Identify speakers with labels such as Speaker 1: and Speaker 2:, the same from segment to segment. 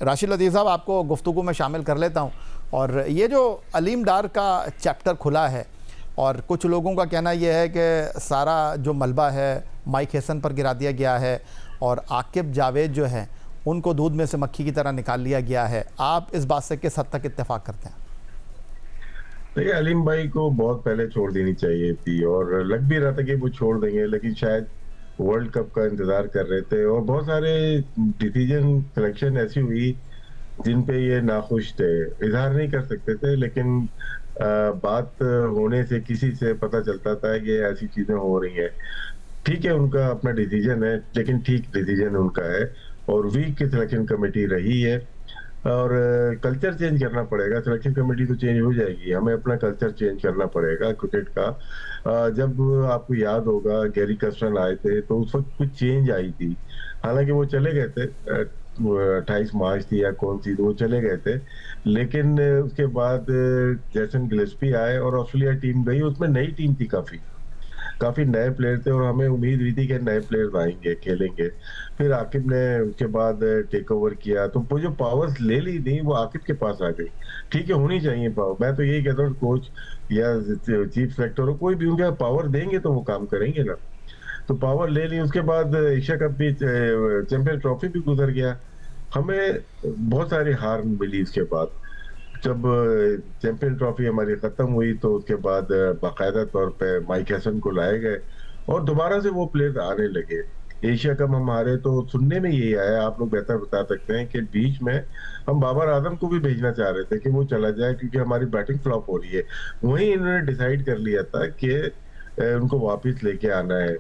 Speaker 1: राशिद लतीफ़ साहब, आपको गुफ्तगू में शामिल कर लेता हूँ। और ये जो अलीम डार का चैप्टर खुला है और कुछ लोगों का कहना यह है कि सारा जो मलबा है माइक हैसन पर गिरा दिया गया है और आकिब जावेद जो है उनको दूध में से मक्खी की तरह निकाल लिया गया है। आप इस बात से किस हद तक इत्तेफाक करते हैं?
Speaker 2: देखिए, अलीम भाई को बहुत पहले छोड़ देनी चाहिए थी और लग भी रहा था कि वो छोड़ देंगे, लेकिन शायद वर्ल्ड कप का इंतजार कर रहे थे और बहुत सारे डिसीजन सिलेक्शन ऐसी हुई जिन पे ये नाखुश थे। इजहार नहीं कर सकते थे, लेकिन बात होने से किसी से पता चलता था कि ऐसी चीजें हो रही हैं। ठीक है, उनका अपना डिसीजन है, लेकिन ठीक डिसीजन उनका है और वीक की सिलेक्शन कमेटी रही है और कल्चर चेंज करना पड़ेगा। सिलेक्शन कमेटी तो चेंज हो जाएगी, हमें अपना कल्चर चेंज करना पड़ेगा क्रिकेट का। जब आपको याद होगा गैरी कर्स्टन आए थे तो उस वक्त कुछ चेंज आई थी, हालांकि वो चले गए थे। 28 मार्च थी या कौन सी, तो वो चले गए थे। लेकिन उसके बाद जैसन गिलेस्पी आए और ऑस्ट्रेलिया टीम गई, उसमें नई टीम थी, काफी काफी नए प्लेयर थे और हमें उम्मीद हुई थी कि नए प्लेयर्स आएंगे, खेलेंगे। फिर आकिब ने उसके बाद टेक ओवर किया, तो वो जो पावर्स ले ली थी वो आकिब के पास आ गई। ठीक है, होनी चाहिए पावर, मैं तो यही कहता हूँ कोच या चीफ सेलेक्टर हो, कोई भी उनके पावर देंगे तो वो काम करेंगे ना। तो पावर ले ली, उसके बाद एशिया कप भी, चैंपियंस ट्रॉफी भी गुजर गया। हमें बहुत सारी हार मिली उसके बाद। जब चैंपियन ट्रॉफी हमारी खत्म हुई तो उसके बाद बाकायदा तौर पे माइक हैसन को लाए गए और दोबारा से वो प्लेयर आने लगे। एशिया कप हम हारे तो सुनने में यही आया, आप लोग बेहतर बता सकते हैं, कि बीच में हम बाबर आजम को भी भेजना चाह रहे थे कि वो चला जाए क्योंकि हमारी बैटिंग फ्लॉप हो रही है। वहीं इन्होंने डिसाइड कर लिया था कि उनको वापस लेके आना है।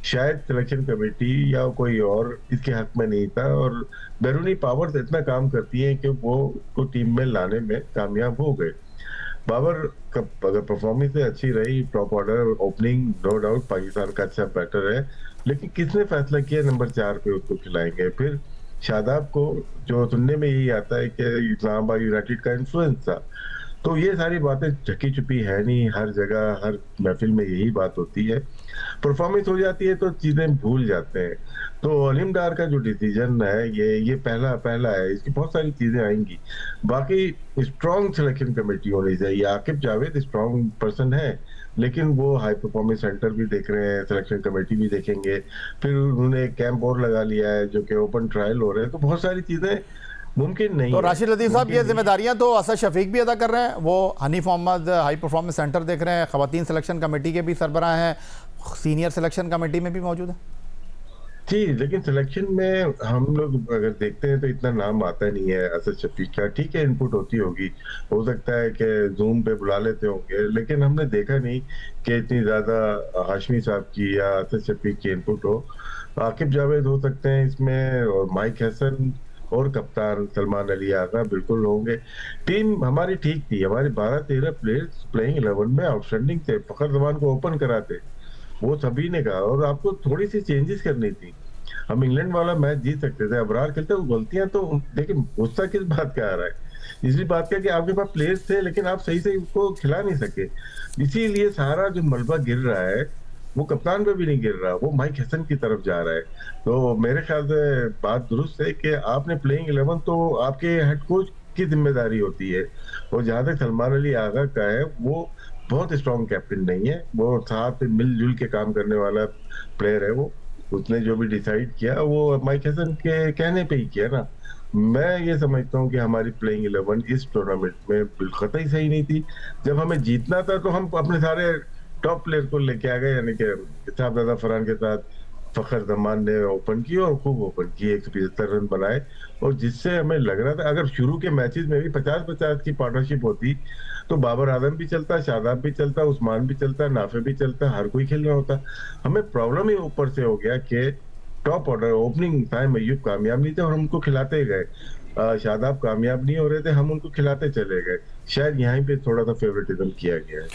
Speaker 2: शायद सिलेक्शन कमेटी या कोई और इसके हक में नहीं था और बैरूनी पावर्स इतना काम करती हैं कि वो को टीम में लाने में कामयाब हो गए। बाबर का अगर परफॉर्मेंस अच्छी रही, top order opening, no doubt Pakistan का अच्छा बैटर है, लेकिन किसने फैसला किया नंबर 4 पे उसको खिलाएंगे? फिर शादाब को, जो सुनने में यही आता है कि इस्लामाबाद यूनाइटेड का इन्फ्लुएंस था। तो ये सारी बातें ढकी छुपी है नहीं, हर जगह हर महफिल में यही बात होती है। परफॉर्मेंस हो जाती है तो चीजें भूल जाते हैं। तो अलीम डार का जो डिसीजन है ये पहला पहला है, इसकी बहुत सारी चीजें आएंगी। बाकी स्ट्रॉन्ग सिलेक्शन कमेटी होनी चाहिए। आकिब जावेद स्ट्रॉन्ग पर्सन है, लेकिन वो हाई परफॉर्मेंस सेंटर भी देख रहे हैं, सिलेक्शन कमेटी भी देखेंगे। फिर उन्होंने कैंप और लगा लिया है जो कि ओपन ट्रायल हो रहे हैं, तो बहुत सारी चीजें मुमकिन नहीं
Speaker 1: तो
Speaker 2: है।
Speaker 1: राशिद लतीफ़ साहब, ये जिम्मेदारियां तो असद शफीक भी अदा कर रहे हैं, वो Hanif Mohammad high performance centre देख रहे हैं, ख़वातीन सिलेक्शन कमेटी के भी सरबराह हैं, सीनियर सिलेक्शन कमेटी में भी मौजूद है।
Speaker 2: जी, लेकिन सिलेक्शन में हम लोग अगर देखते हैं तो इतना नाम आता नहीं है असद शफीक का। ठीक है, इनपुट होती होगी, हो सकता है कि जूम पे बुला लेते होंगे, लेकिन हमने देखा नहीं कि इतनी ज्यादा हाशमी साहब की या असद शफीक की इनपुट हो। आकिब जावेद हो सकते हैं इसमें, और माइक हैसन और कप्तान सलमान अली आगा बिल्कुल होंगे। टीम हमारी ठीक थी, हमारे 12-13 प्लेयर्स प्लेइंग 11 में आउटस्टैंडिंग थे। फखर जमान को ओपन कराते, वो सभी ने कहा, और आपको थोड़ी सी चेंजेस करनी थी। हम इंग्लैंड वाला मैच जीत सकते थे, अबरार खेलते, वो गलतियां तो देखिए, गुस्सा किस बात का आ रहा है? इसी बात का कि आपके पास प्लेयर्स थे लेकिन आप सही से उसको खिला नहीं सके। इसीलिए सारा जो मलबा गिर रहा है वो कप्तान पे भी नहीं गिर रहा, वो माइक हैसन की तरफ जा रहा है। तो मेरे ख्याल से बात दुरुस्त है कि आपने प्लेइंग 11 तो आपके हेड कोच की जिम्मेदारी होती है। और जहां तक सलमान अली आगा का है, वो बहुत स्ट्रॉन्ग कैप्टन नहीं है, वो साथ मिलजुल के काम करने वाला प्लेयर है। वो उसने जो भी डिसाइड किया वो माइक हैसन के कहने पे ही किया ना। मैं ये समझता हूँ कि हमारी प्लेइंग 11 इस टूर्नामेंट में बिल्कुल कतई सही नहीं थी। जब हमें जीतना था तो हम अपने सारे टॉप प्लेयर को लेके आ गए, यानी कि साहबजादा फरहान के साथ फखर जमान ने ओपन की और खूब ओपन की, 175 रन बनाए। और जिससे हमें लग रहा था अगर शुरू के मैचेस में भी 50-50 की पार्टनरशिप होती तो बाबर आजम भी चलता, शादाब भी चलता, उस्मान भी चलता, नाफे भी चलता, हर कोई खेल रहा होता। हमें प्रॉब्लम ही ऊपर से हो गया कि टॉप ऑर्डर ओपनिंग टाइम अय्यूब कामयाब नहीं थे और हम उनको खिलाते गए। शादाब कामयाब नहीं हो रहे थे, हम उनको खिलाते चले गए। शायद यहीं पे थोड़ा सा फेवरेटिज्म किया गया है।